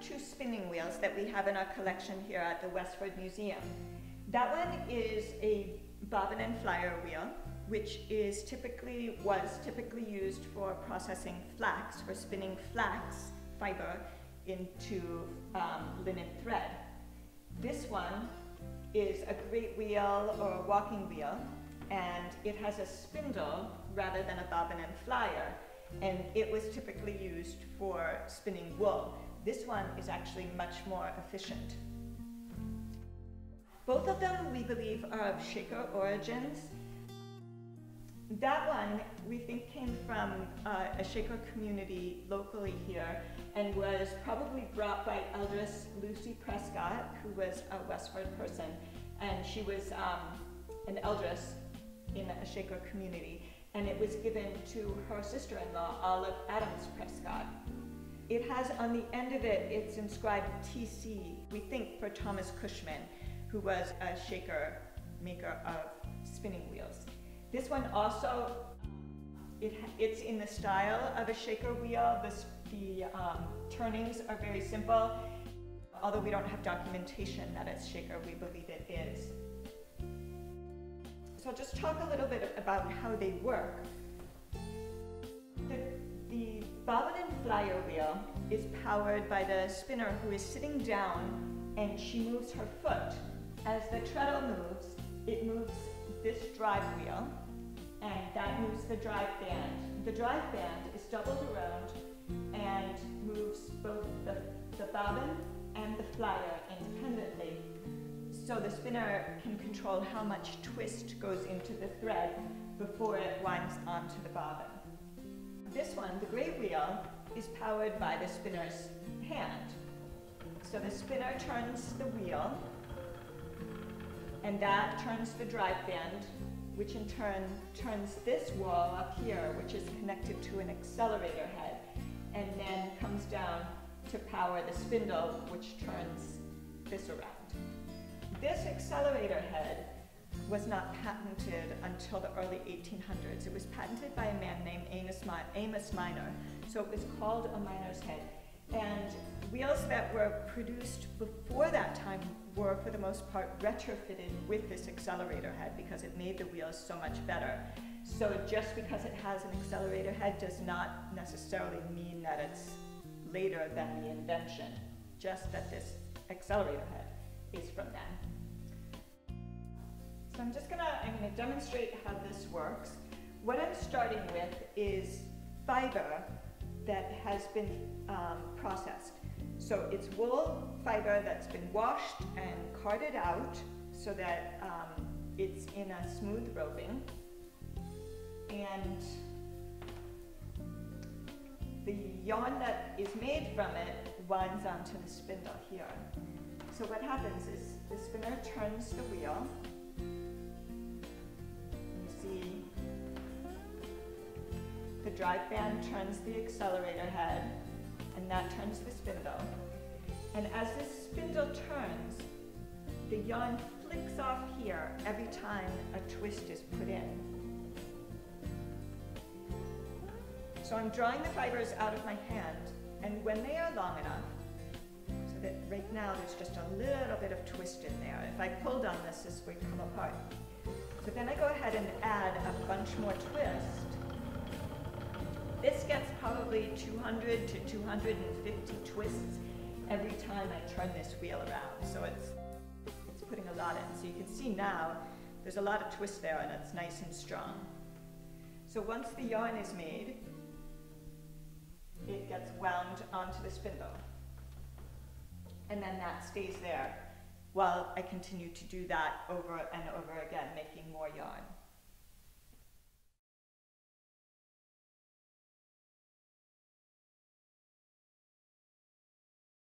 two spinning wheels that we have in our collection here at the Westford Museum. That one is a bobbin and flyer wheel, which was typically used for processing flax, for spinning flax fiber into linen thread. This one is a great wheel or a walking wheel, and it has a spindle rather than a bobbin and flyer, and it was typically used for spinning wool. This one is actually much more efficient. Both of them, we believe, are of Shaker origins. That one, we think, came from a Shaker community locally here and was probably brought by Eldress Lucy Prescott, who was a Westford person, and she was an Eldress in a Shaker community, and it was given to her sister-in-law, Olive Adams Prescott. It has on the end of it, it's inscribed TC, we think for Thomas Cushman, who was a Shaker maker of spinning wheels. This one also, it's in the style of a Shaker wheel. The turnings are very simple. Although we don't have documentation that it's Shaker, we believe it is. So I'll just talk a little bit about how they work. The bobbin and flyer wheel is powered by the spinner, who is sitting down, and she moves her foot. As the treadle moves, it moves this drive wheel, and that moves the drive band. The drive band is doubled around and moves both the bobbin and the flyer independently, so the spinner can control how much twist goes into the thread before it winds onto the bobbin. This one, the gray wheel, is powered by the spinner's hand. So the spinner turns the wheel, and that turns the drive band, which in turn turns this wall up here, which is connected to an accelerator head, and then comes down to power the spindle, which turns this around. This accelerator head was not patented until the early 1800s. It was patented by a man named Amos Minor, so it was called a miner's head. And wheels that were produced before that time were, for the most part, retrofitted with this accelerator head because it made the wheels so much better. So just because it has an accelerator head does not necessarily mean that it's later than the invention, just that this accelerator head is from then. So I'm going to demonstrate how this works. What I'm starting with is fiber that has been processed. So it's wool fiber that's been washed and carded out so that it's in a smooth roving. And the yarn that is made from it winds onto the spindle here. So what happens is the spinner turns the wheel. You see the drive band turns the accelerator head, and that turns the spindle. And as this spindle turns, the yarn flicks off here every time a twist is put in. So I'm drawing the fibers out of my hand, and when they are long enough, so that right now there's just a little bit of twist in there. If I pulled on this, this would come apart. So then I go ahead and add a bunch more twist. This gets probably 200 to 250 twists every time I turn this wheel around. So it's putting a lot in. So you can see now there's a lot of twist there, and it's nice and strong. So once the yarn is made, it gets wound onto the spindle. And then that stays there while I continue to do that over and over again, making more yarn.